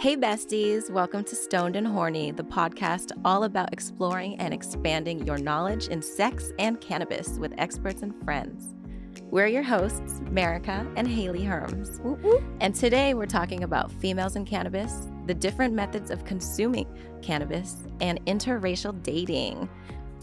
Hey besties, welcome to Stoned and Horny, the podcast all about exploring and expanding your knowledge in sex and cannabis with experts and friends. We're your hosts, Merrrica and Hayley Herms. Woo woo. And today we're talking about females in cannabis, the different methods of consuming cannabis, and interracial dating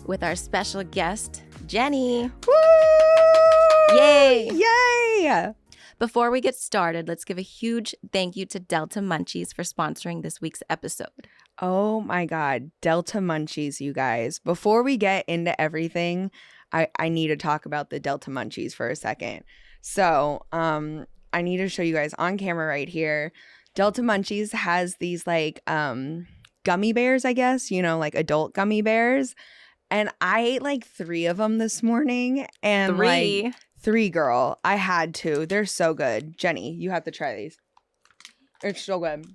with our special guest, Jennie. Woo! Yay! Yay! Before we get started, let's give a huge thank you to Delta Munchies for sponsoring this week's episode. Oh my God, Delta Munchies, you guys. Before we get into everything, I need to talk about the Delta Munchies for a second. So, I need to show you guys on camera right here. Delta Munchies has these like gummy bears, I guess, you know, like adult gummy bears. And I ate like 3 of them this morning. And 3? Like, 3, girl. I had to. They're so good. Jennie, you have to try these. It's so good.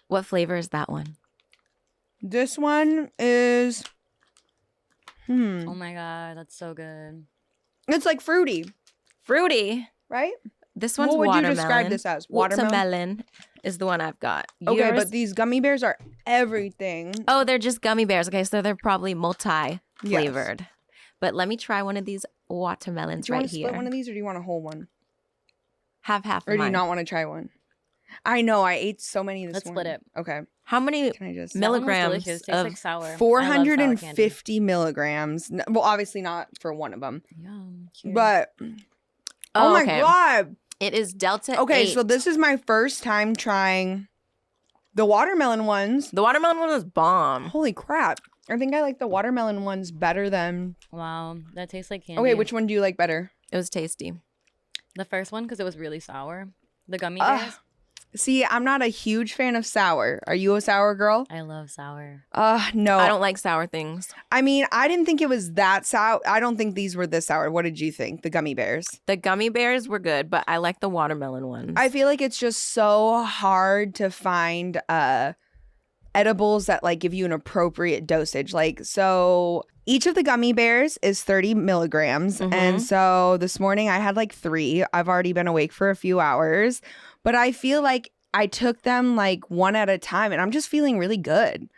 What flavor is that one? This one is... Oh my God, that's so good. It's like fruity, Fruity. right? This one's What would watermelon. you describe this as? Watermelon? Watermelon is the one I've got. Okay, Yours- but these gummy bears are everything. Oh, they're just gummy bears. Okay, so they're probably multi-flavored. Yes. But let me try one of these watermelons Do you right want to here. split one of these or do you want a whole one? Have half Or of do you mine. not want to try one? I know, I ate so many this Let's morning. split it. Okay, How many can I just... That one was milligrams delicious. Tastes of like sour. I love sour candy. 450 milligrams. Well, obviously not for one of them. Yum. Cheers. But, oh my okay. God. It is Delta Okay, 8. so this is my first time trying the watermelon ones. The watermelon one was bomb. Holy crap. I think I like the watermelon ones better than... Wow, that tastes like candy. Okay, which one do you like better? It was tasty. The first one because it was really sour. The gummy Ugh. bears. See, I'm not a huge fan of sour. Are you a sour girl? I love sour. No. I don't like sour things. I mean, I didn't think it was that sour. I don't think these were this sour. What did you think? The gummy bears? The gummy bears were good, but I like the watermelon ones. I feel like it's just so hard to find edibles that like give you an appropriate dosage. Like, so each of the gummy bears is 30 milligrams. Mhm. And so this morning I had like 3. I've already been awake for a few hours, but I feel like I took them like one at a time and I'm just feeling really good.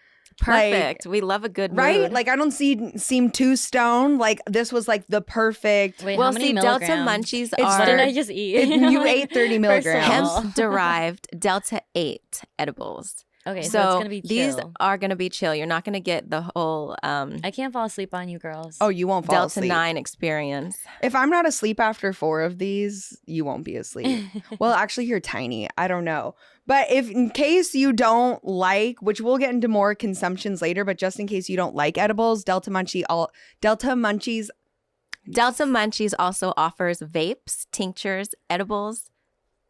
Perfect. We love a good Right? mood. Like I don't seem too stoned. Like this was like the perfect. Wait, well, how many see, Delta milligrams? Munchies What did are I just eat? You ate 30 First of milligrams. all. hemp-derived Delta 8 edibles. Okay, so it's So gonna be these chill. are going to be chill. You're not going to get the whole I can't fall asleep on you girls. Oh, you won't fall Delta asleep. 9 experience. If I'm not asleep after 4 of these, you won't be asleep. Well, actually, you're tiny. I don't know. But if in case you don't like, which we'll get into more consumptions later, but just in case you don't like edibles, Delta Munchies Delta Munchies also offers vapes, tinctures, edibles,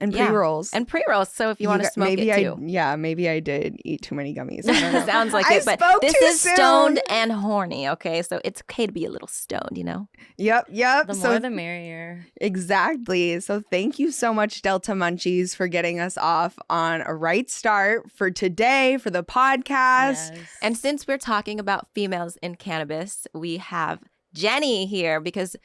and Yeah. pre-rolls. and pre-rolls. So if you want to smoke maybe it too. maybe I did eat too many gummies. I don't know. Sounds like I it, but spoke this too is soon. stoned and horny, okay? So it's okay to be a little stoned, you know? Yep. The So more the merrier. exactly. So thank you so much, Delta Munchies, for getting us off on a right start for today, for the podcast. Yes. And since we're talking about females in cannabis, we have Jennie here because,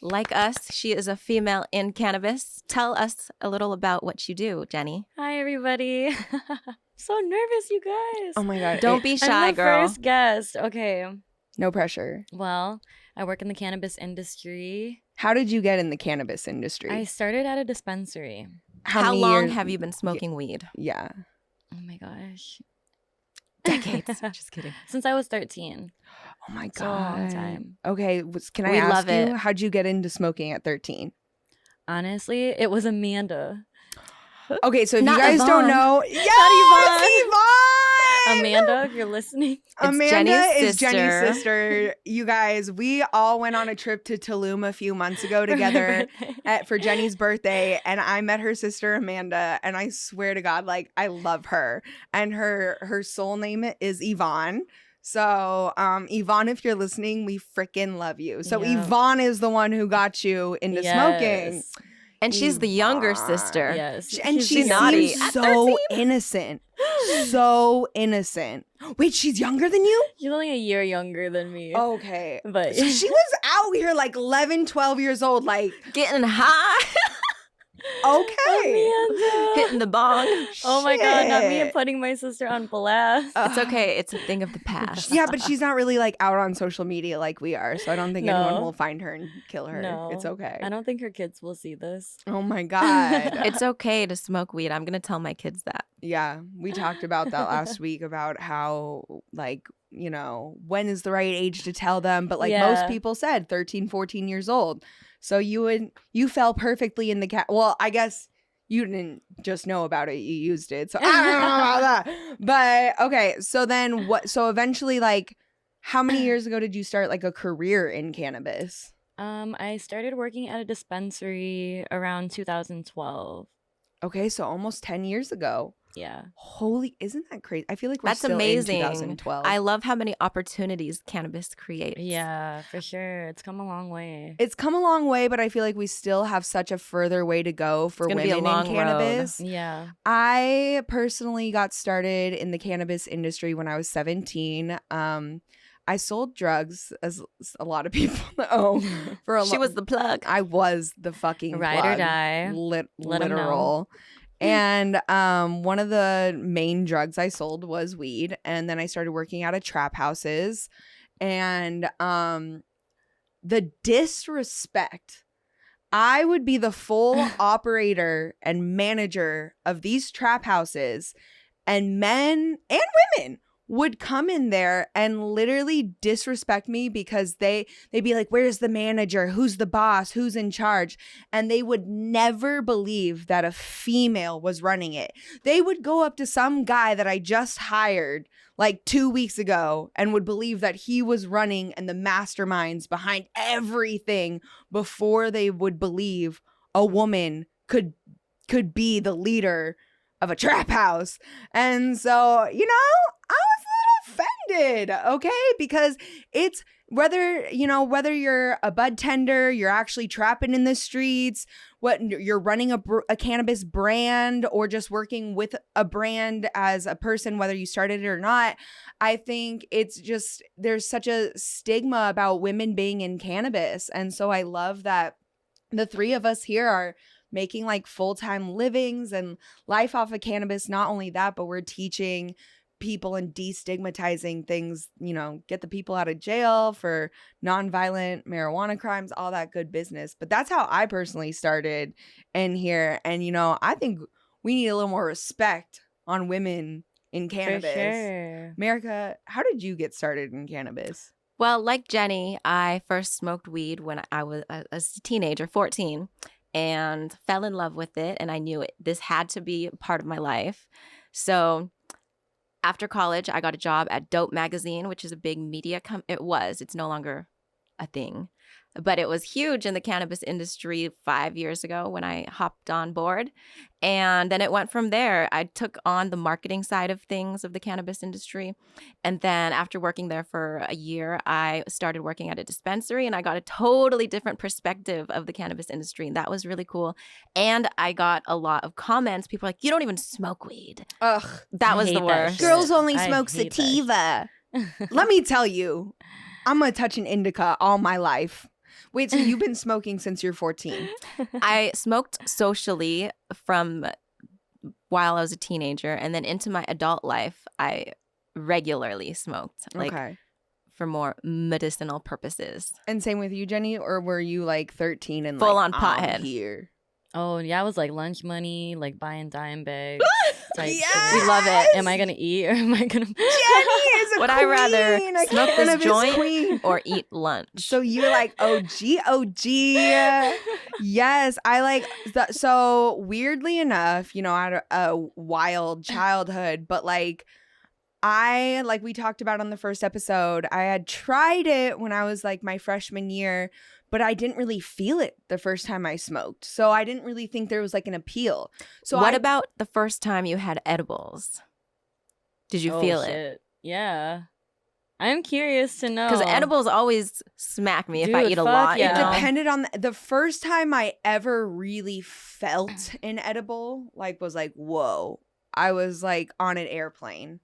like us, she is a female in cannabis. Tell us a little about what you do, Jennie. Hi everybody. So nervous, you guys. Oh my God. Don't be shy, I'm the girl. first guest. Okay. No pressure. Well, I work in the cannabis industry. How did you get in the cannabis industry? I started at a dispensary. How many long years- have you been smoking weed? Yeah. Oh my gosh. Decades. Just kidding. Since I was 13. Oh my It's a long God. time. Okay. Can I We ask love you, it. how'd you get into smoking at 13? Honestly, it was Amanda. Okay. So if Not you guys don't Yvonne. know. Yes, Yvonne! Amanda, if you're listening. Amanda Jennie's is Jennie's sister. sister. You guys, we all went on a trip to Tulum a few months ago together for Jennie's birthday, and I met her sister Amanda, and I swear to God, like I love her, and her soul name is Yvonne. So, Yvonne, if you're listening, we freaking love you. So Yeah. Yvonne is the one who got you into smoking. Yes. And she's the younger Yvonne. sister. Yes. And she She's naughty. seems At so 13? innocent. So innocent. Wait, she's younger than you? She's only a year younger than me. Okay. But So she was out here like 11, 12 years old. Like, Getting high. Okay. Amanda. Hitting the bong. Oh my God, not me Shit. putting my sister on blast. It's okay. It's a thing of the past. Yeah, but she's not really like out on social media like we are, so I don't think anyone No. will find her and kill her. No. It's okay. I don't think her kids will see this. Oh my God. It's okay to smoke weed. I'm going to tell my kids that. Yeah, we talked about that last week about how, like, you know, when is the right age to tell them? But like most Yeah. people said, 13, 14 years old. So you fell perfectly in the cat. Well, I guess you didn't just know about it. You used it. So I don't know about that. But okay. So then what? So eventually, like, how many years ago did you start like a career in cannabis? I started working at a dispensary around 2012. Okay. So almost 10 years ago. Yeah. Holy, isn't that crazy? I feel like we're That's still amazing. in 2012. I love how many opportunities cannabis creates. Yeah, for sure. It's come a long way. It's come a long way, but I feel like we still have such a further way to go for gonna women be a long in cannabis. Yeah. I personally got started in the cannabis industry when I was 17. I sold drugs, as a lot of people know. For a She was the plug. I was the fucking Ride or plug. die. Let 'em know. Literal. And one of the main drugs I sold was weed. And then I started working out of trap houses. And the disrespect. I would be the full operator and manager of these trap houses, and men and women would come in there and literally disrespect me because they'd be like, where's the manager? Who's the boss? Who's in charge? And they would never believe that a female was running it. They would go up to some guy that I just hired like 2 weeks ago and would believe that he was running and the masterminds behind everything before they would believe a woman could be the leader of a trap house. And so, you know, I was a little offended, okay? Because it's whether you're a bud tender, you're actually trapping in the streets, what you're running a cannabis brand or just working with a brand as a person, whether you started it or not, I think it's just there's such a stigma about women being in cannabis. And so I love that the three of us here are making like full-time livings and life off of cannabis. Not only that, but we're teaching people and destigmatizing things, you know, get the people out of jail for nonviolent marijuana crimes, all that good business. But that's how I personally started in here. And, you know, I think we need a little more respect on women in cannabis. For sure. Merrrica, how did you get started in cannabis? Well, like Jennie, I first smoked weed when I was a teenager, 14, and fell in love with it. And I knew this had to be a part of my life. So after college, I got a job at Dope Magazine, which is a big media it's no longer a thing. But it was huge in the cannabis industry 5 years ago when I hopped on board. And then it went from there. I took on the marketing side of things of the cannabis industry. And then after working there for a year, I started working at a dispensary and I got a totally different perspective of the cannabis industry. And that was really cool. And I got a lot of comments. People were like, you don't even smoke weed. Ugh. That was hate the that worst. shit. Girls only I smoke hate that sativa. Let me tell you, I'm going to touch an indica all my life. Wait, so you've been smoking since you're 14? I smoked socially from while I was a teenager, and then into my adult life, I regularly smoked, like Okay. for more medicinal purposes. And same with you, Jennie? Or were you like 13 and Full like, on pothead. I'm here? Oh, yeah, I was like lunch money, like buying dime bags. type Yes! shit. We love it. Am I going to eat or am I going to... Jennie is a Would queen. I rather a smoke this cannabis joint queen. or eat lunch? So you're like OG. Yes, I like so weirdly enough, you know, I had a wild childhood, but like we talked about on the first episode, I had tried it when I was like my freshman year, but I didn't really feel it the first time I smoked. So I didn't really think there was like an appeal. So what about the first time you had edibles? Did you feel it? Shit. Yeah. I'm curious to know. Because edibles always smack me if I Dude, eat a fuck lot. yeah. You It know? depended on the first time I ever really felt an edible, like was like, whoa. I was like on an airplane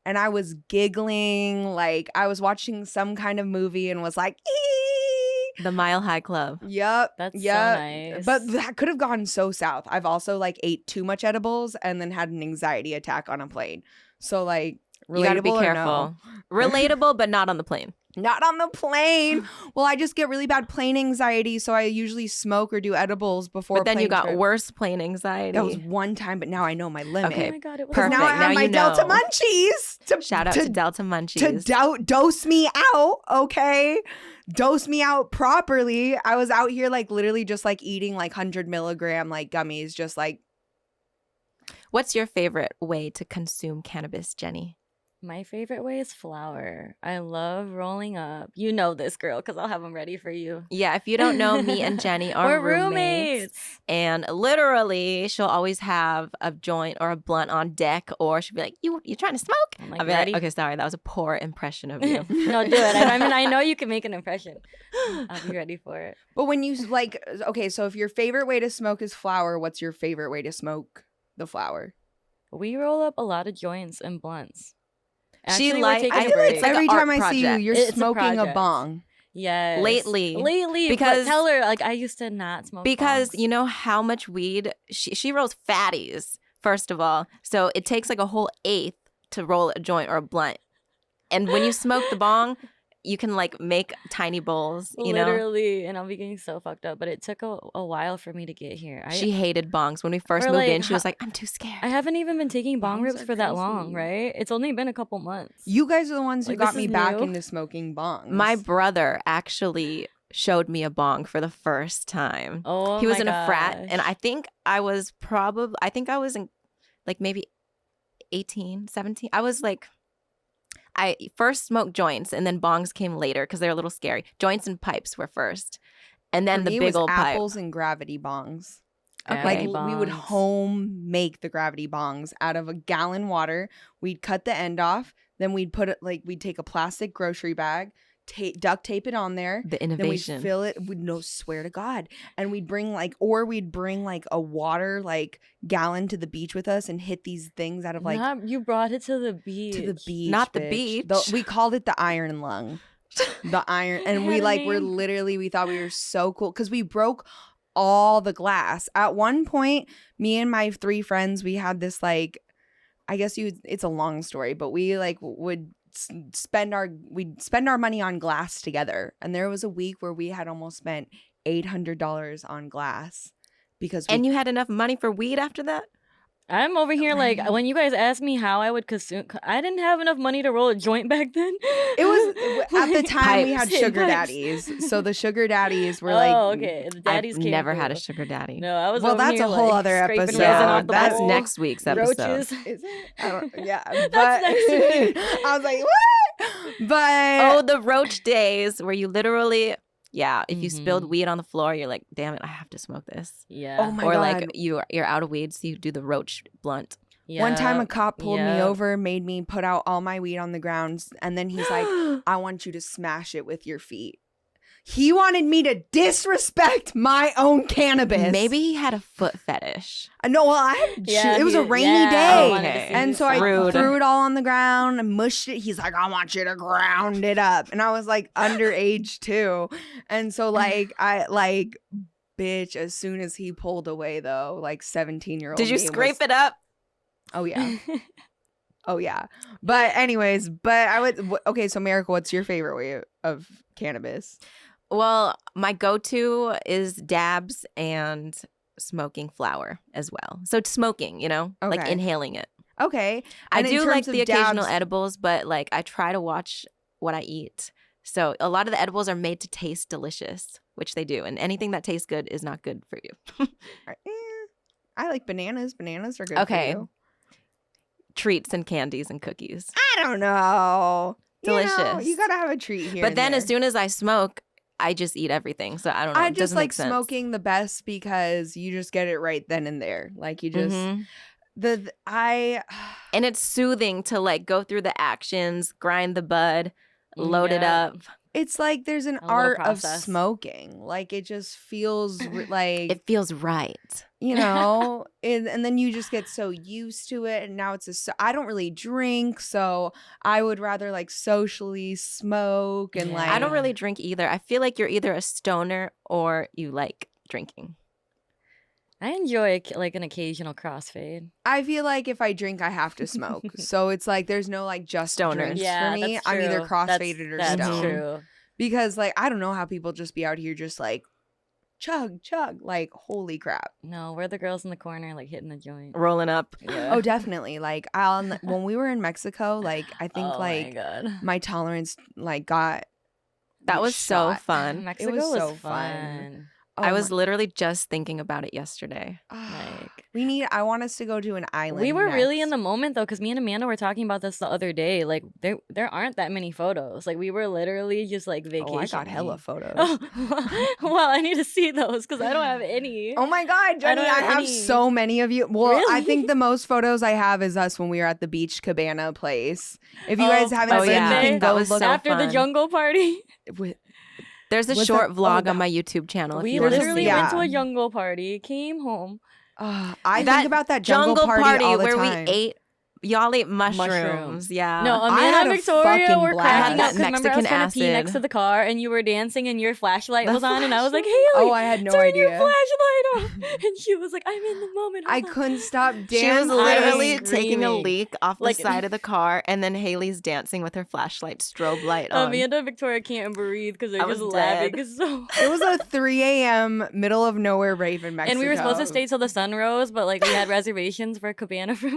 and I was giggling, like I was watching some kind of movie and was like, ee! The Mile High Club. Yep. That's yep. so nice. But that could have gone so south. I've also like ate too much edibles and then had an anxiety attack on a plane. So like, relatable You gotta be or careful. no? Relatable, but not on the plane. Not on the plane. Well, I just get really bad plane anxiety, so I usually smoke or do edibles before. But then you got trip. worse plane anxiety. That was one time, but now I know my limit. Okay, oh my God, it was perfect. Now I have Now my you Delta know. Munchies. Shout out to Delta Munchies. Dose me out, okay? Dose me out properly. I was out here like literally just like eating like 100 milligram like gummies, just like. What's your favorite way to consume cannabis, Jennie? My favorite way is flour. I love rolling up. You know this, girl, because I'll have them ready for you. Yeah, if you don't know, me and Jennie are We're roommates. And literally, she'll always have a joint or a blunt on deck, or she'll be like, "You trying to smoke?" I'm like, I'll be like, ready? "Okay, sorry, that was a poor impression of you." No, do it. I mean, I know you can make an impression. I'll be ready for it. But when you like, okay, so if your favorite way to smoke is flour, what's your favorite way to smoke the flour? We roll up a lot of joints and blunts. She Actually, like- we're taking I a feel like break. it's like every an art time I see you, project. you're It's a smoking a project. bong. Yes. Lately. Because Because- tell her, like, I used to not smoke Because bongs. you know how much weed she rolls fatties, first of all. So it takes like a whole eighth to roll a joint or a blunt. And when you smoke the bong, you can like make tiny bowls, you know? Literally, and I'll be getting so fucked up. But it took a while for me to get here. She hated bongs. When we first For, moved like, in, she was like, "I'm too scared." I haven't even been taking bong Bongs rips are for that long, crazy. right? It's only been a couple months. You guys are the ones who Like, got this me is back new. into smoking bongs. My brother actually showed me a bong for the first time. Oh, He was my in a frat, and gosh. I think I was in like maybe 18, 17. I first smoked joints, and then bongs came later because they're a little scary. Joints and pipes were first, and then For the me, it big was old pipe. apples and gravity bongs. Okay. Gravity Like we would bongs. home make the gravity bongs out of a gallon water. We'd cut the end off, then we'd put it like we'd take a plastic grocery bag, duct tape it on there. The Then we'd innovation. fill it. We'd no swear to God, and we'd bring like a water like gallon to the beach with us and hit these things out of like You brought it to the beach. to the beach. Not the bitch. beach. We called it the iron lung. The iron, and It we had a like were name. literally we thought we were so cool because we broke all the glass. At one point, me and my 3 friends, we had this like, I guess it's a long story, but we like would spend our money on glass together. And there was a week where we had almost spent $800 on glass because And you had enough money for weed after that? I'm over here like when you guys asked me how I would consume, I didn't have enough money to roll a joint back then. it was at the time we had Pipes. sugar Pipes. daddies. So the sugar daddies were Oh, like, okay. The daddies I've came never had a through. sugar daddy. No, I was Well, over that's here, a whole like, other scraping episode. resin Yeah, off the that's bowl. next week's episode. Roaches. Is it? I don't. Yeah, That's but next week. I was like, what? But Oh, the roach days where you literally, if you spilled Mhm. weed on the floor, you're like, "Damn it, I have to smoke this." Yeah. Oh my Or God. like you're out of weed, so you do the roach blunt. One time a Yep. cop pulled me Yep. over, made me put out all my weed on the ground, and then he's like, I want you to smash it with your feet. He wanted me to disrespect my own cannabis. Maybe he had a foot fetish. No, well, I had Yeah, it was a he- rainy yeah, I day. wanted to Okay. see And you so I suck. Rude. threw it all on the ground and mushed it. He's like, I want you to ground it up. And I was like underage too. And so like bitch, as soon as he pulled away though, like 17-year-old. Did you scrape it up? Oh yeah. Oh yeah. But anyways, okay, so Merrrica, what's your favorite way of cannabis? Well, my go-to is dabs and smoking flower as well. So smoking, like Okay. inhaling it. Okay. I And in do like terms of the occasional dabs- edibles, but like I try to watch what I eat. So a lot of the edibles are made to taste delicious, which they do. And anything that tastes good is not good for you. I like bananas. Bananas are good Okay. for you. Treats and candies and cookies. I don't know. Delicious. You gotta have a treat here. But and then as there. soon as I smoke, I just eat everything. So I don't know. I It just doesn't like make sense. smoking the best because you just get it right then and there. Like you just Mhm. I And it's soothing to like go through the actions, grind the bud, load it Yeah. up. It's like there's an A little art of process. smoking. Like it just feels like It feels right. you know, and then you just get so used to it, and now it's I don't really drink, so I would rather like socially smoke and Yeah. like I don't really drink either. I feel like you're either a stoner or you like drinking. I enjoy like an occasional crossfade. I feel like if I drink, I have to smoke. So it's like there's no like just Stoners. drinks Yeah, for me. that's I'm either true. crossfaded or That's stoned. true. Because like I don't know how people just be out here just like chug. Like holy crap. No, we're the girls in the corner like hitting the joint. Rolling up. Yeah. Oh, definitely. Like when we were in Mexico, like I think Oh like my God. my tolerance like got That was so shot. fun. Mexico was was so fun. Oh I was my- literally just thinking about it yesterday. Like I want us to go to an island. we were really in next. the moment though, because me and Amanda were talking about this the other day. Like there aren't that many photos. Like we were literally just like vacationing. Oh, I got hella photos. Oh, well, I need to see those because I don't have any. Oh my God, Jennie, don't I have have any. so many of you. Well, I Really? think the most photos I have is us when we were at the beach cabana place. If you Oh, guys haven't my seen, yeah. you can That go was look. so After the fun. jungle party, There's a Was short that- vlog oh, on my YouTube channel if we you want to literally see yeah. went it. to a jungle party, came home. I That think about that jungle party all the where time. we ate. Y'all ate mushrooms. Mushrooms. Yeah. No, I Amanda had and a Victoria fucking were blast. cracking up That because remember I was Mexican trying to pee next acid. to the car and you were dancing and your flashlight The was on and I was like, flashlight? Hayley, Oh, I had no turn your idea. flashlight on. And she was like, I'm in the moment. I hold on." couldn't stop dancing. She was literally was taking a screaming. leak off the Like- side of the car, and then Haley's dancing with her flashlight strobe light on. Amanda and Victoria can't breathe because they're I just was laughing. dead. So. It was a 3 a.m. middle of nowhere rave in Mexico. And we were supposed to stay till the sun rose, but like we had reservations for a cabana for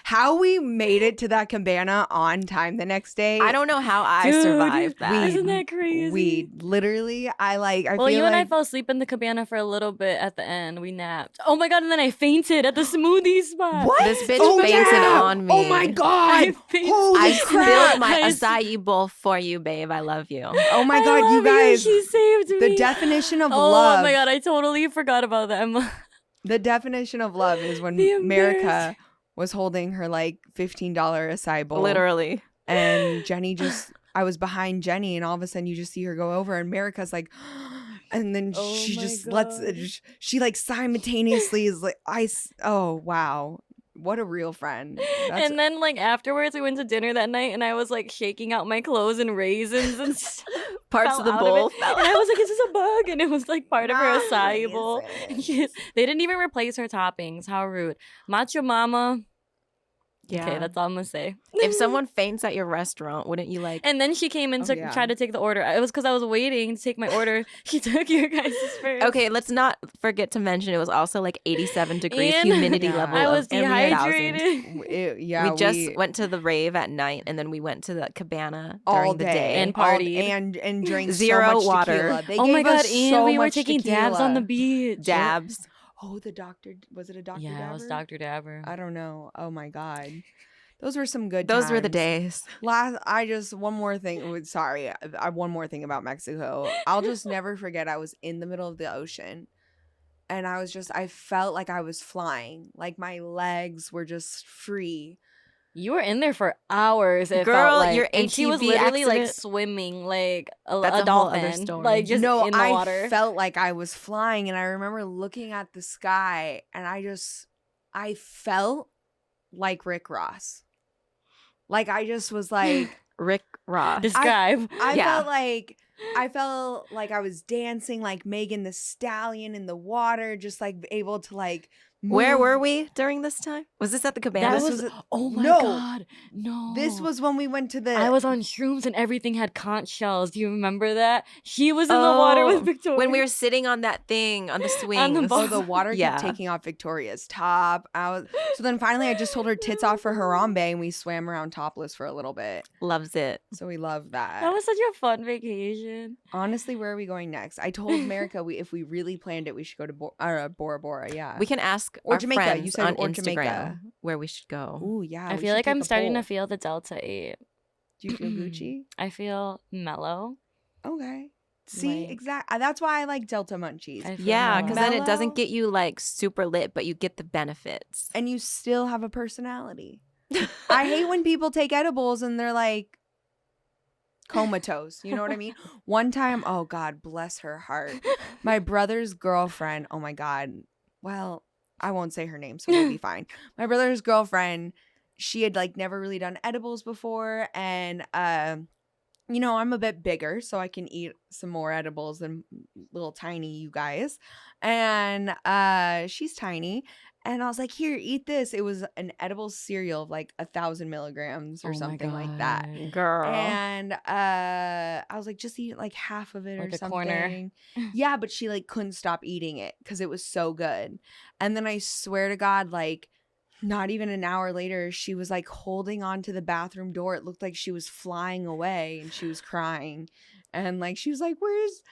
How we made it to that cabana on time the next day. I don't know how I Dude, survived that. Isn't that crazy? We literally, I Well, feel you like and I fell asleep in the cabana for a little bit at the end. We napped. Oh my God, and then I fainted at the smoothie spot. what? This bitch Oh, fainted yeah! on me. Oh my God! I fainted. Holy I crap! spilled my I- acai bowl for you, babe. I love you. Oh my I God, you love guys! She saved me. The definition of Oh love. my God, I totally forgot about that. The definition of love is when The Merrrica embarrass- was holding her like $15 acai bowl. Literally. And Jennie I was behind Jennie, and all of a sudden you just see her go over, and Merrrica's like, and then Oh she my just God. she like simultaneously is like, oh wow, what a real friend. And then like afterwards, we went to dinner that night, and I was like shaking out my clothes and raisins and stuff. Parts fell of the out bowl it. fell And I out. was like, "Is this a bug?" And it was like part of her acai bowl. Amazing. They didn't even replace her toppings. How rude. Macho Mama. Yeah. Okay, that's all I'm gonna say. If someone faints at your restaurant, wouldn't you like? And then she came and Oh, yeah. tried to take the order. It was because I was waiting to take my order. She took your guys' first. Okay, let's not forget to mention it was also like 87 degrees And humidity Yeah. level. I of was 1000. dehydrated. Yeah, we just went to the rave at night, and then we went to the cabana all during the day day. And all- partied. and drank Zero so much water. tequila. They Oh my gave us God, and so we were much taking dabs on the tequila. beach. Dabs. Oh, the doctor, was it a doctor? Yeah, it was Dr. Dabber. I don't know. Oh my God, those were some good. Those were the times. days. One more thing. Sorry, one more thing about Mexico. I'll just never forget. I was in the middle of the ocean, and I felt like I was flying. Like my legs were just free. You were in there for hours. It Girl, felt like. your and she was ATV literally like accident- swimming like That's a a whole other dolphin, story. like just No, in the I water. felt like I was flying, and I remember looking at the sky, and I felt like Rick Ross. Like I just was like, Rick Ross. Describe. I Yeah. felt like I was dancing like Megan the Stallion in the water, just like able to like. Where move. were we during this time? Was this at the cabana? That This was. was Oh my no. God! No. This was when we went to the. I was on shrooms and everything had conch shells. Do you remember that? She was in the water with Oh, Victoria. when we were sitting on that thing on the swings. On the Oh, boat. the water Yeah. kept taking off Victoria's top. So then finally I just told her tits off for Harambe, and we swam around topless for a little bit. Loves it. So we love that. That was such a fun vacation. Honestly, where are we going next? I told Merrrica if we really planned it, we should go to Bora Bora. Yeah. We can ask Or our Jamaica. friends You said on or Instagram Jamaica. where we should go. Ooh, yeah. I we feel should like take I'm a starting to poll. feel the Delta 8. Do you feel Gucci? I feel mellow. Okay. See, Like- exactly. That's why I like Delta Munchies. I feel Yeah, mellow. because then it Mellow. doesn't get you like super lit, but you get the benefits. And you still have a personality. I hate when people take edibles and they're like comatose. You know what I mean? One time, oh God, bless her heart. My brother's girlfriend, oh my God. Well, I won't say her name, so we'll be fine. My brother's girlfriend, she had like never really done edibles before. And, you know, I'm a bit bigger, so I can eat some more edibles than little tiny you guys. And she's tiny. And I was like, here, eat this. It was an edible cereal of like 1,000 milligrams or Oh my something like that. God. Girl. And I was like, just eat like half of it Like or a something. corner. Yeah, but she like couldn't stop eating it because it was so good. And then I swear to God, like not even an hour later, she was like holding on to the bathroom door. It looked like she was flying away and she was crying. And like she was like, where's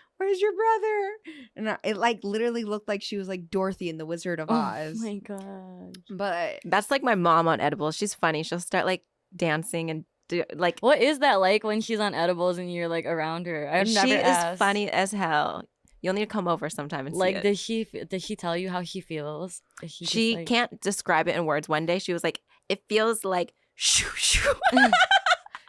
your brother? And it like literally looked like she was like Dorothy in the Wizard of Oz. Oh my God. But That's like my mom on edibles. She's funny. She'll start like dancing and do like What is that like when she's on edibles and you're like around her? I've never she is asked. funny as hell. You'll need to come over sometime and see Like, it. does she tell you how she feels? Is she, She just, like... can't describe it in words. One day she was like, it feels like shoo shoo.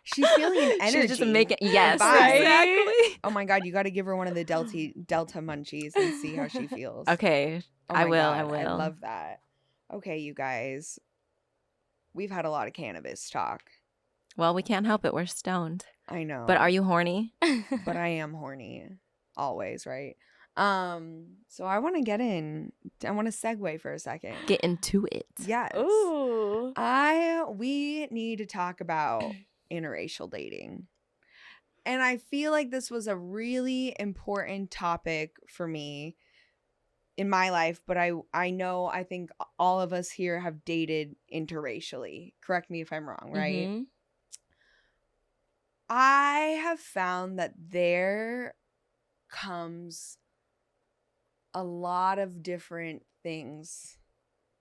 she's feeling an energy. She was just making yes, Vibe. exactly. Oh my God, you got to give her one of the Delta Munchies and see how she feels. Okay, Oh I my will. God, I will. I love that. Okay, you guys. We've had a lot of cannabis talk. Well, we can't help it. We're stoned. I know. But are you horny? But I am horny. Always, right? So I want to get in. I want to segue for a second. Get into it. Yes. Ooh. We need to talk about interracial dating. And I feel like this was a really important topic for me in my life, but I think all of us here have dated interracially. Correct me if I'm wrong, right? Mhm. I have found that there comes a lot of different things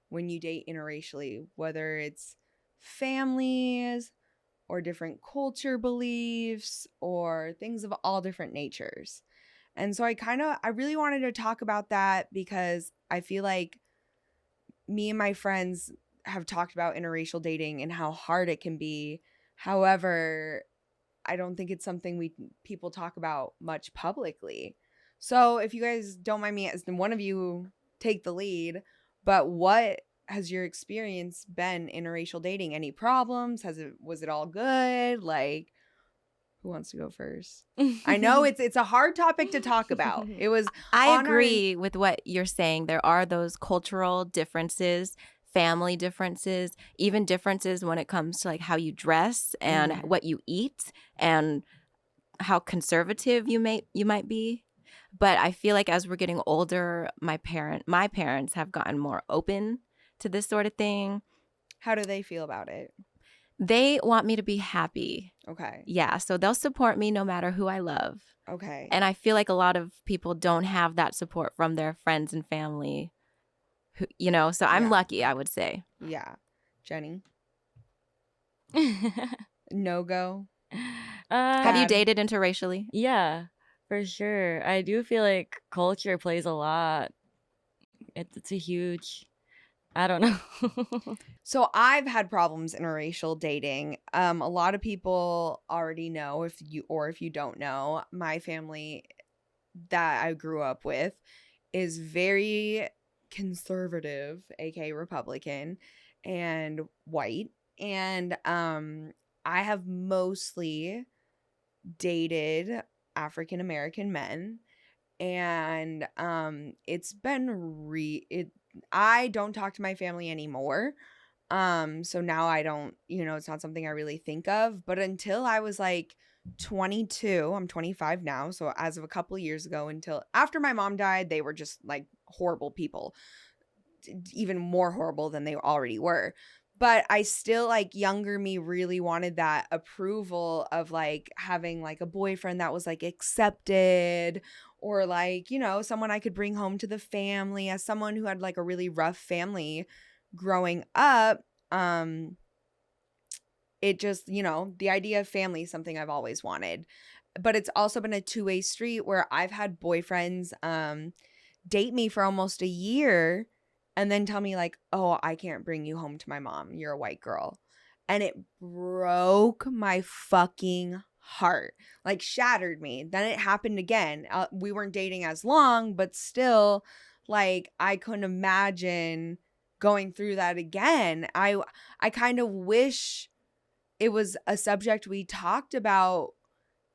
when you date interracially, whether it's families or different culture beliefs or things of all different natures. And so I really wanted to talk about that because I feel like me and my friends have talked about interracial dating and how hard it can be. However, I don't think it's something people talk about much publicly. So if you guys don't mind me, as one of you take the lead, but what has your experience been interracial dating? Any problems? Was it all good? Like, who wants to go first? I know it's a hard topic to talk about. It was I agree with what you're saying. There are those cultural differences, family differences, even differences when it comes to like how you dress and what you eat and how conservative you might be. But I feel like as we're getting older, my parents have gotten more open to this sort of thing. How do they feel about it? They want me to be happy. Okay. Yeah, so they'll support me no matter who I love. Okay. And I feel like a lot of people don't have that support from their friends and family. So I'm lucky, I would say. Yeah. Jennie? No go? Have you dated interracially? Yeah, for sure. I do feel like culture plays a lot. It's a huge... I don't know. So I've had problems interracial dating. A lot of people already know, if you don't know, my family that I grew up with is very conservative, aka Republican, and white. And I have mostly dated African American men, and it's been I don't talk to my family anymore. So now I don't, it's not something I really think of. But until I was like 22, I'm 25 now. So as of a couple of years ago, until after my mom died, they were just like horrible people, even more horrible than they already were. But I still, like, younger me really wanted that approval of like having like a boyfriend that was like accepted, or like, someone I could bring home to the family. As someone who had like a really rough family growing up, it just, the idea of family is something I've always wanted. But it's also been a two-way street where I've had boyfriends date me for almost a year and then tell me like, oh, I can't bring you home to my mom. You're a white girl. And it broke my fucking heart, like shattered me. Then it happened again. We weren't dating as long, but still, like, I couldn't imagine going through that again. I kind of wish it was a subject we talked about.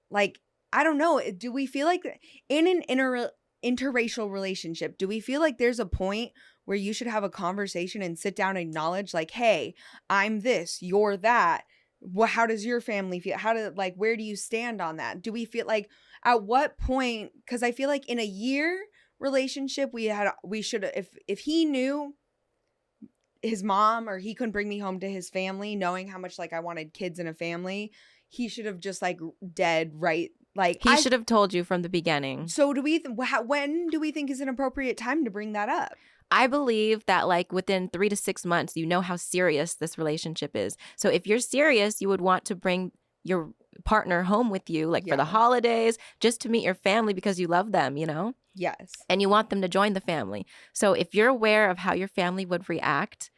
Like, I don't know. Do we feel like in an interracial relationship, do we feel like there's a point where you should have a conversation and sit down and acknowledge, like, hey, I'm this, you're that. How does your family feel? Where do you stand on that? Do we feel like, at what point? Because I feel like in a year relationship, we should, if he knew his mom, or he couldn't bring me home to his family, knowing how much like I wanted kids and a family, he should have just like dead right. Like, He should have told you from the beginning. So when do we think is an appropriate time to bring that up? I believe that like within 3 to 6 months, you know how serious this relationship is. So if you're serious, you would want to bring your partner home with you, like for the holidays, just to meet your family because you love them, you know? Yes. And you want them to join the family. So if you're aware of how your family would react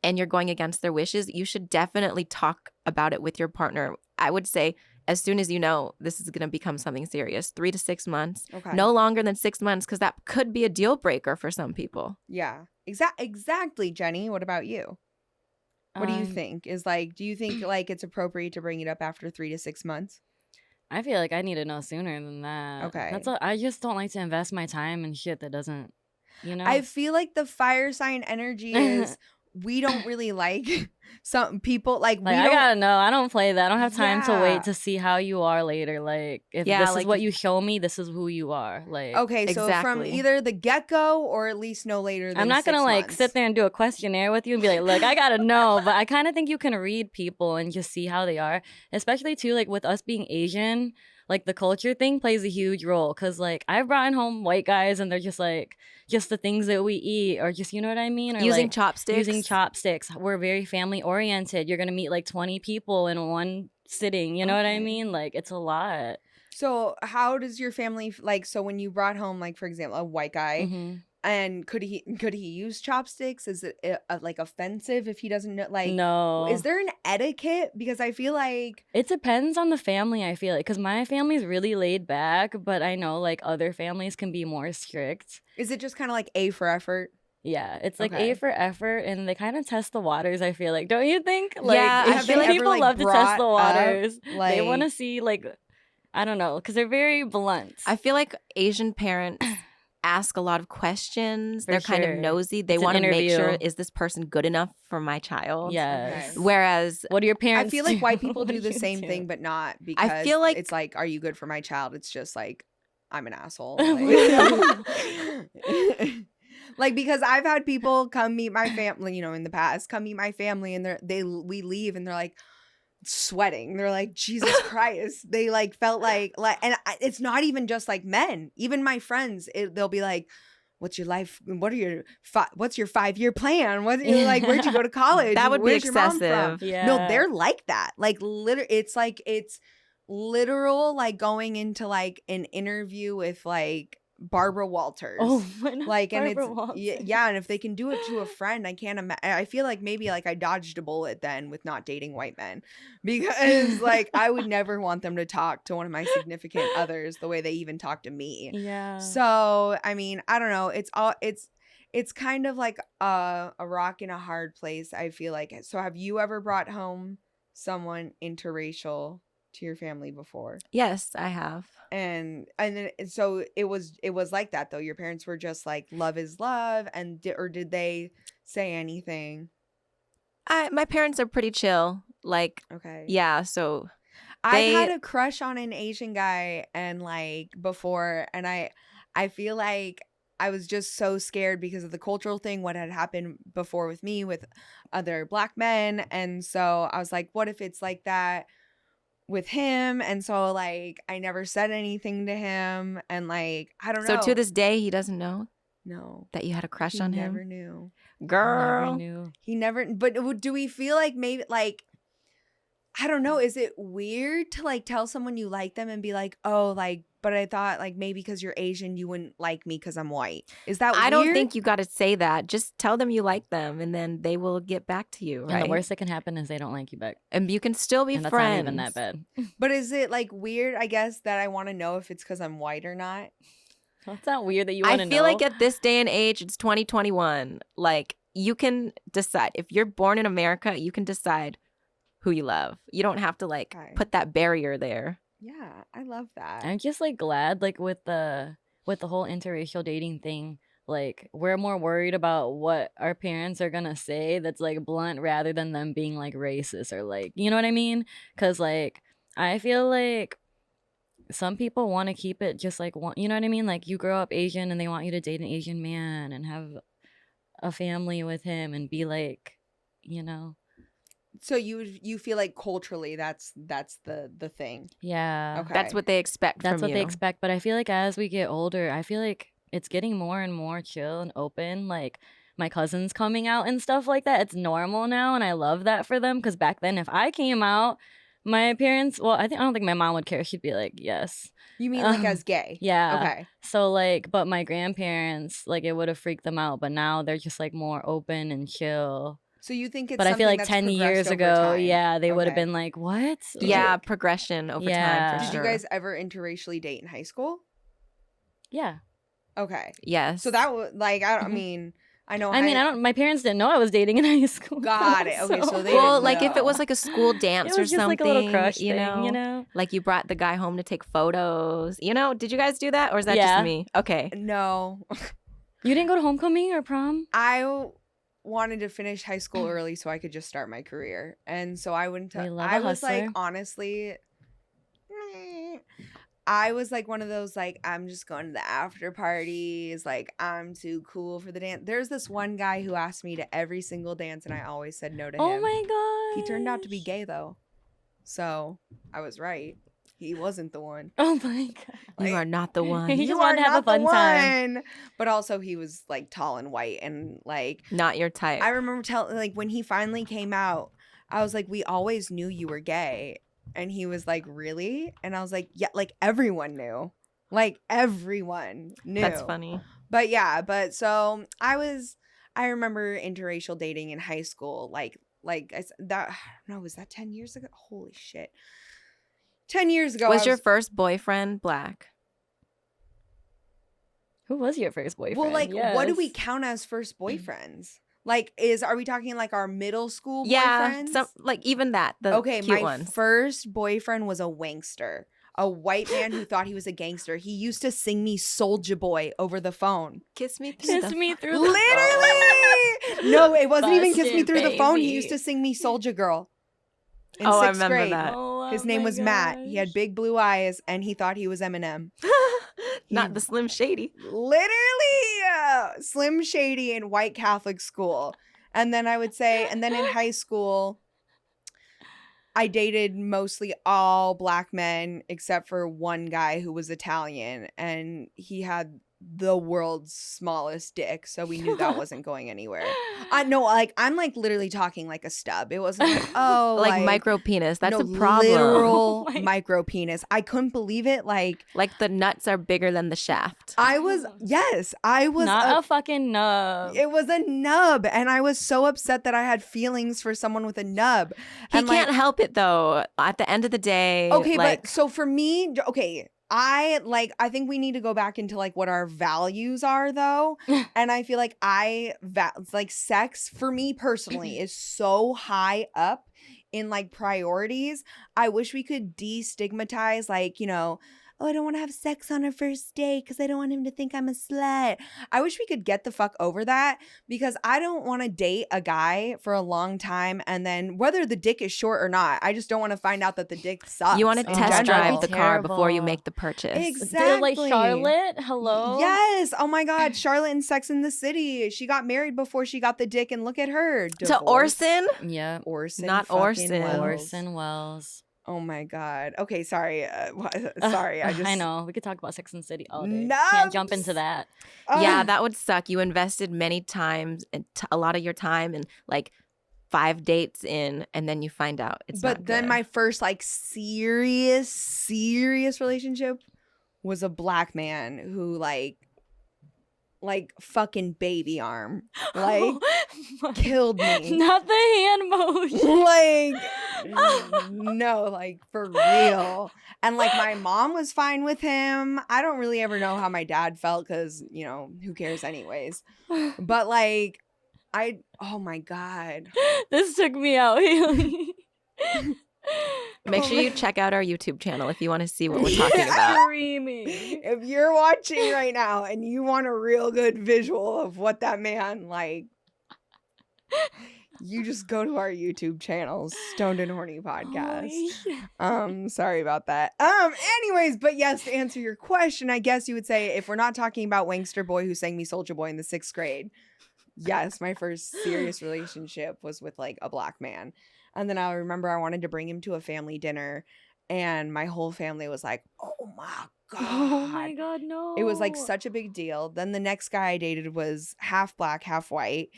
and you're going against their wishes, you should definitely talk about it with your partner. I would say as soon as you know this is going to become something serious, 3 to 6 months, no longer than 6 months, because that could be a deal breaker for some people. Yeah, exactly. Jennie, what about you? What do you think? Do you think like it's appropriate to bring it up after 3 to 6 months? I feel like I need to know sooner than that. Okay. That's all, I just don't like to invest my time in shit that doesn't, you know? I feel like the fire sign energy is we don't really like some people like we I don't, gotta know. I don't play that. I don't have time to wait to see how you are later. Like, if this is what you show me, this is who you are. Like, okay, so from either the get-go or at least no later than I'm not 6 gonna like months. sit there and do a questionnaire with you and be like, look, I gotta know. But I kind of think you can read people and just see how they are, especially too, like with us being Asian. Like, the culture thing plays a huge role, because, like, I've brought home white guys and they're just, like, just the things that we eat, or just, you know what I mean? Or using like, chopsticks. Using chopsticks. We're very family-oriented. You're going to meet, like, 20 people in one sitting. You know what I mean? Like, it's a lot. So how does your family, like, so when you brought home, like, for example, a white guy, and could he use chopsticks? Is it like offensive if he doesn't know? Like, no. Is there an etiquette? Because I feel like it depends on the family. I feel like, because my family's really laid back, but I know like other families can be more strict. Is it just kind of like A for effort? Yeah, it's like A for effort, and they kind of test the waters, I feel like. Don't you think? Like, yeah, I feel like people love to test the waters. They want to see, like, I don't know, because they're very blunt. I feel like Asian parents ask a lot of questions. They're kind of nosy. They want to make sure, is this person good enough for my child? Yes. Okay. Whereas, what do your parents I feel like white people do the same thing, but not because I feel like it's like, are you good for my child? It's just like, I'm an asshole. Like, because I've had people come meet my family, you know, in the past, come meet my family, and we leave and they're like sweating. They're like, Jesus Christ. They like felt like, and it's not even just like men. Even my friends, they'll be like, what's your life? What's your 5-year plan? Like, where'd you go to college? That would Where's be excessive. Your mom from? Yeah. No, they're like that. Like, it's literal, like going into like an interview with like Barbara Walters. Oh, like, and Barbara it's Walters. yeah, and if they can do it to a friend, I can't imagine. I feel like maybe like I dodged a bullet then with not dating white men, because like I would never want them to talk to one of my significant others the way they even talk to me. Yeah. So I mean, I don't know. It's kind of like a rock in a hard place, I feel like. So have you ever brought home someone interracial to your family before? Yes, I have. And then so it was like that though. Your parents were just like, love is love, and did they say anything? My parents are pretty chill. Like, okay, yeah. So I had a crush on an Asian guy, and like before, and I feel like I was just so scared because of the cultural thing, what had happened before with me with other Black men, and so I was like, what if it's like that with him? And so like I never said anything to him, and like I don't know. So to this day he doesn't know? No. That you had a crush on him? He never knew. Girl. Never knew. He never, but do we feel like maybe like, I don't know, is it weird to like tell someone you like them and be like, oh, like but I thought like maybe because you're Asian, you wouldn't like me because I'm white. Is that I weird? don't think you got to say that. Just tell them you like them, and then they will get back to you, right? And the worst that can happen is they don't like you back. And you can still be And that's friends. not even that bad. But is it like weird, I guess, that I want to know if it's because I'm white or not? It's not weird that you want to know. I feel like at this day and age, it's 2021. Like, you can decide. If you're born in America, you can decide who you love. You don't have to like put that barrier there. Yeah, I love that. I'm just like glad like with the whole interracial dating thing, like we're more worried about what our parents are gonna say that's like blunt rather than them being like racist or like, you know what I mean? Because like I feel like some people want to keep it just like one, you know what I mean? Like you grow up Asian and they want you to date an Asian man and have a family with him and be like, you know. So you feel like culturally that's the thing. Yeah. Okay. That's what they expect That's from what you. they expect. But I feel like as we get older, I feel like it's getting more and more chill and open. Like my cousins coming out and stuff like that. It's normal now. And I love that for them. Because back then, if I came out, my parents, well, I don't think my mom would care. She'd be like, yes. You mean like as gay? Yeah. Okay. So like, but my grandparents, like it would have freaked them out. But now they're just like more open and chill. So you think it's but I feel like that's 10 years over ago, time. yeah, they would have Okay. been like, what? Yeah, Like, progression over Yeah. time for Did sure. you guys ever interracially date in high school? yeah. Okay. Yes. So that was like I Mhm. mean I know. I mean, my parents didn't know I was dating in high school. Got it. Okay, so they well, didn't like if it know. was like a school dance it or was just something, like a little crush you thing, know, you know? like you brought the guy home to take photos. You know, did you guys do that, or is that Yeah. just me? Okay. No. You didn't go to homecoming or prom? I wanted to finish high school early so I could just start my career. And so I wouldn't We love a I was like hustler. honestly I was like one of those like I'm just going to the after parties, like I'm too cool for the dance. There's this one guy who asked me to every single dance and I always said no to him. Oh my god. He turned out to be gay though. So, I was right. He wasn't the one. Oh my god. You are not the one. He You just are wanted to have a not the fun time. one. But also he was like tall and white and like Not your type. I remember telling like when he finally came out, I was like, we always knew you were gay. And he was like, really? And I was like, yeah, like everyone knew. Like everyone knew. That's funny. But yeah, but so I remember interracial dating in high school. Like I said, that, I don't know, was that 10 years ago? Holy shit. 10 years ago. Was your first boyfriend black? Who was your first boyfriend? Well, like, what do we Yes. count as first boyfriends? Like, are we talking like our middle school Yeah, boyfriends? some like even that. The Okay, cute my ones. first boyfriend was a wankster, a white man who thought he was a gangster. He used to sing me "Soulja Boy" over the phone. Kiss me through Kiss the me through the Literally, no, it wasn't even "Kiss Me Busted, Through the Phone." He baby. used to sing me "Soulja Girl." In Oh, I sixth remember grade. that. Oh, His oh name my was Matt. He had gosh. big blue eyes, and he thought he was Eminem. Not the Slim Shady. Literally Slim Shady in white Catholic school. And then and then in high school, I dated mostly all black men except for one guy who was Italian, and he had the world's smallest dick, so we knew that wasn't going anywhere. I know, like I'm like literally talking like a stub. It wasn't like, oh, Like micro penis. That's no, a problem. literal Oh my- micro penis. I couldn't believe it. Like Like the nuts are bigger than the shaft. I was Not a fucking nub. it was a nub, and I was so upset that I had feelings for someone with a nub. He And, can't like, help it though. At the end of the day, okay, like, but so for me, okay, I think we need to go back into like what our values are though. And I feel like like sex for me personally is so high up in like priorities. I wish we could destigmatize like, you know, oh, I don't want to have sex on a first date because I don't want him to think I'm a slut. I wish we could get the fuck over that because I don't want to date a guy for a long time and then whether the dick is short or not, I just don't want to find out that the dick sucks. you want to in test general. drive the car before you Terrible. make the purchase. Exactly. Like Charlotte, hello? Yes. Oh my God. Charlotte in Sex in the City. She got married before she got the dick, and look at her. To Divorced. Orson? Yeah. Orson. Not fucking Orson. Welles. Orson Welles. Oh my God. Okay. Sorry. Sorry. I know. We could talk about Sex and the City all day. Nubs. Can't jump into that. Yeah, that would suck. You invested many times and a lot of your time and like 5 dates in, and then you find out it's But not then good. my first like serious relationship was a black man who like fucking baby arm, like killed me. Not the hand motion. Like, no, like for real. And like my mom was fine with him. I don't really ever know how my dad felt because, you know, who cares anyways. But like, oh my God. This took me out, Hayley. Make sure you check out our YouTube channel if you want to see what we're talking about. If you're watching right now and you want a real good visual of what that man like, you just go to our YouTube channel, Stoned and Horny Podcast. Sorry about that. Anyways, but yes, to answer your question, I guess you would say if we're not talking about Wangster Boy who sang me Soulja Boy in the 6th grade, yes, my first serious relationship was with like a black man. And then I remember I wanted to bring him to a family dinner and my whole family was like, oh my God. Oh my God, no. It was like such a big deal. Then the next guy I dated was half black, half white.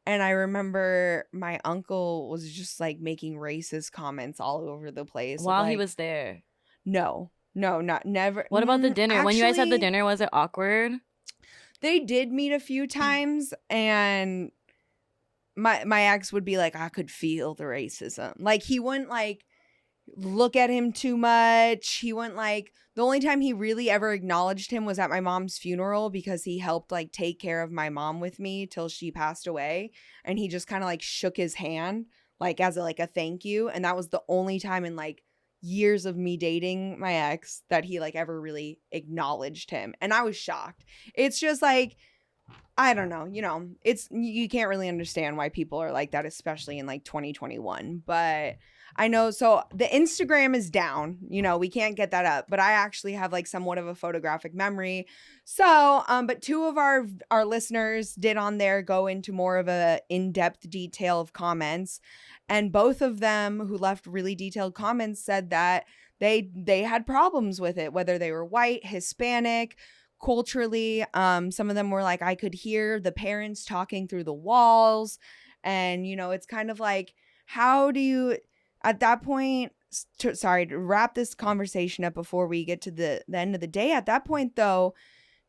And I remember my uncle was just like making racist comments all over the place. While like, he was there. No, never. What about the dinner? Actually, when you guys had the dinner, was it awkward? They did meet a few times and my ex would be like, I could feel the racism. Like he wouldn't like look at him too much. He wouldn't like, the only time he really ever acknowledged him was at my mom's funeral because he helped like take care of my mom with me till she passed away. And he just kind of like shook his hand like as a thank you. And that was the only time in like years of me dating my ex that he like ever really acknowledged him. And I was shocked. It's just like, I don't know, you know, you can't really understand why people are like that, especially in like 2021. But I know, so the Instagram is down, you know, we can't get that up, but I actually have like somewhat of a photographic memory. So, but 2 of our listeners did on there go into more of a in-depth detail of comments. And both of them who left really detailed comments said that they had problems with it, whether they were white, Hispanic, culturally. Some of them were like, I could hear the parents talking through the walls. And, you know, it's kind of like, how do you, at that point, to wrap this conversation up before we get to the end of the day, at that point, though,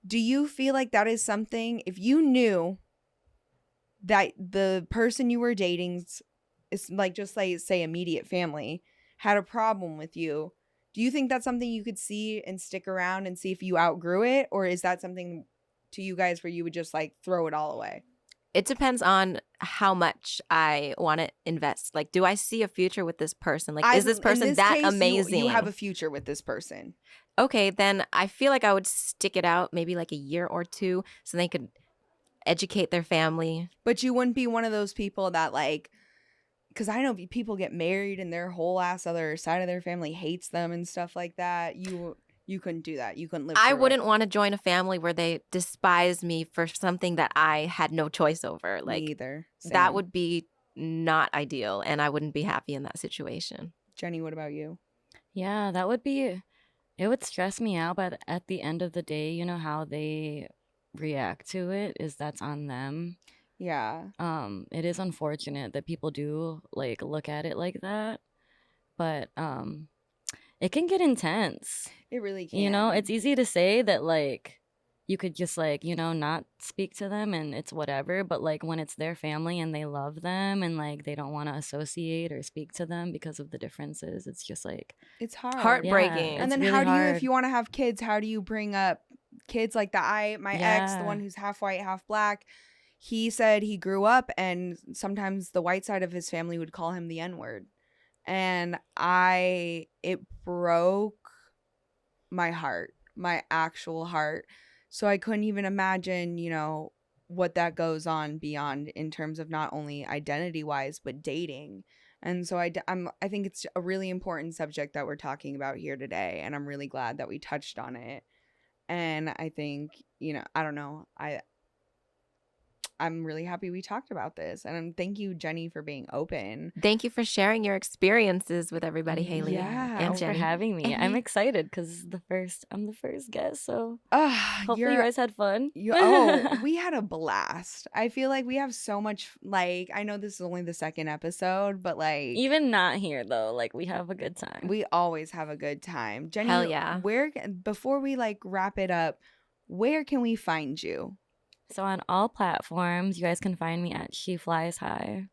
do you feel like that is something, if you knew that the person you were dating is like, just like, say, immediate family had a problem with you, do you think that's something you could see and stick around and see if you outgrew it? Or is that something to you guys where you would just like throw it all away? It depends on how much I want to invest. Like, do I see a future with this person? Like, is this person that amazing? You have a future with this person. Okay, then I feel like I would stick it out maybe like a year or 2 so they could educate their family. But you wouldn't be one of those people that like, because I know people get married and their whole ass other side of their family hates them and stuff like that. You couldn't do that. You couldn't live. I wouldn't want to join a family where they despise me for something that I had no choice over. Like, me either. Same. That would be not ideal, and I wouldn't be happy in that situation. Jennie, what about you? Yeah, that would be, it would stress me out, but at the end of the day, you know how they react to it is that's on them. Yeah. It is unfortunate that people do like look at it like that, but it can get intense. It really can. You know, it's easy to say that like you could just like, you know, not speak to them and it's whatever, but like when it's their family and they love them and like they don't want to associate or speak to them because of the differences, it's just like it's hard. Heartbreaking. Yeah, and then really how do hard. you, if you want to have kids, how do you bring up kids like that? My ex, the one who's half white, half black, he said he grew up and sometimes the white side of his family would call him the N-word. And it broke my heart, my actual heart. So I couldn't even imagine, you know, what that goes on beyond in terms of not only identity wise, but dating. And so I think it's a really important subject that we're talking about here today. And I'm really glad that we touched on it. And I think, you know, I don't know. I'm really happy we talked about this. And thank you, Jennie, for being open. Thank you for sharing your experiences with everybody, Hayley. Yeah. And Thanks for Jennie. having me. And I'm excited because I'm the first guest, so hopefully You're you guys had fun. we had a blast. I feel like we have so much, like, I know this is only the second episode, but like Even not here though, like we have a good time. we always have a good time. Jennie, Hell yeah. Before we like wrap it up, where can we find you? So on all platforms, you guys can find me at SheFliesHigh.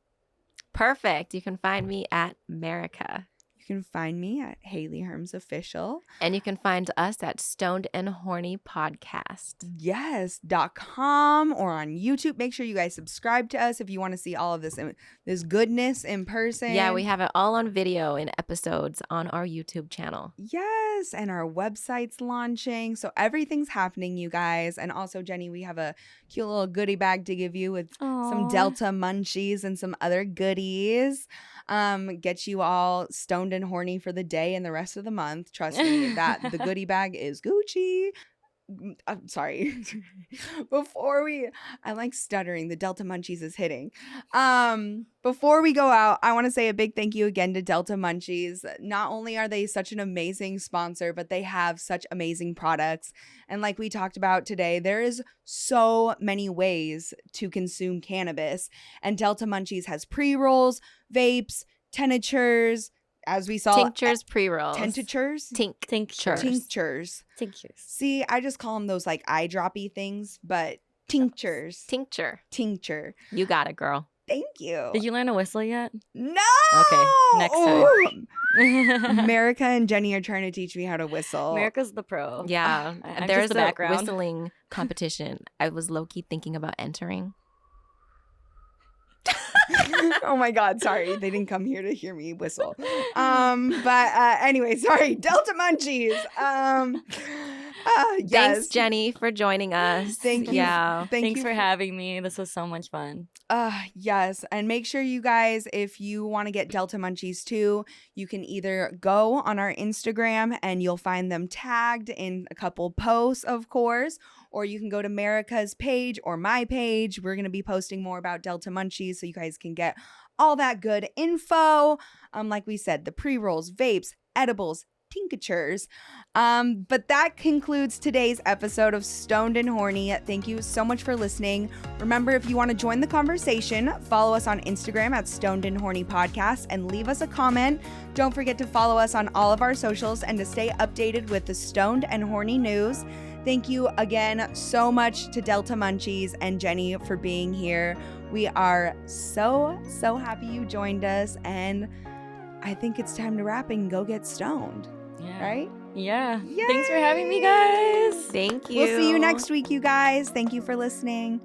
Perfect. You can find me at Merrrica. You can find me at Hayley Herms Official. And you can find us at Stoned and Horny Podcast. Yes.com or on YouTube. Make sure you guys subscribe to us if you want to see all of this goodness in person. Yeah, we have it all on video in episodes on our YouTube channel. Yes, and our website's launching. So everything's happening, you guys. And also, Jennie, we have a cute little goodie bag to give you with some Aw. Delta Munchies and some other goodies. Get you all stoned and horny for the day and the rest of the month. Trust me, that the goodie bag is Gucci. I'm sorry. I like stuttering. The Delta Munchies is hitting. Before we go out, I want to say a big thank you again to Delta Munchies. Not only are they such an amazing sponsor, but they have such amazing products. And like we talked about today, there is so many ways to consume cannabis. And Delta Munchies has pre-rolls, vapes, tinctures, as we saw. Tinctures, pre-rolls. Tinctures? Tinctures. Tinctures. See, I just call them those like eye droppy things, but tinctures. Tincture. You got it, girl. Thank you. Did you learn to whistle yet? No. Okay, next time. Merrrica and Jennie are trying to teach me how to whistle. America's the pro. Yeah. I'm There's just the a background. whistling competition. I was low-key thinking about entering. Oh my God, sorry. They didn't come here to hear me whistle. But anyway, sorry. Delta Munchies. Thanks, Yes. Jennie, for joining us. Thank you. Yeah. Thanks for having me. This was so much fun. Yes. And make sure you guys, if you want to get Delta Munchies too, you can either go on our Instagram and you'll find them tagged in a couple posts, of course, or you can go to Merrrica's page or my page. We're going to be posting more about Delta Munchies so you guys can get all that good info. Like we said, the pre-rolls, vapes, edibles, tinctures. But that concludes today's episode of Stoned and Horny. Thank you so much for listening. Remember, if you want to join the conversation, follow us on Instagram at Stoned and Horny Podcast and leave us a comment. Don't forget to follow us on all of our socials and to stay updated with the Stoned and Horny news. Thank you again so much to Delta Munchies and Jennie for being here. We are so happy you joined us, and I think it's time to wrap and go get stoned. Yeah. Right? Yeah. Yay! Thanks for having me, guys. Thank you. We'll see you next week, you guys. Thank you for listening.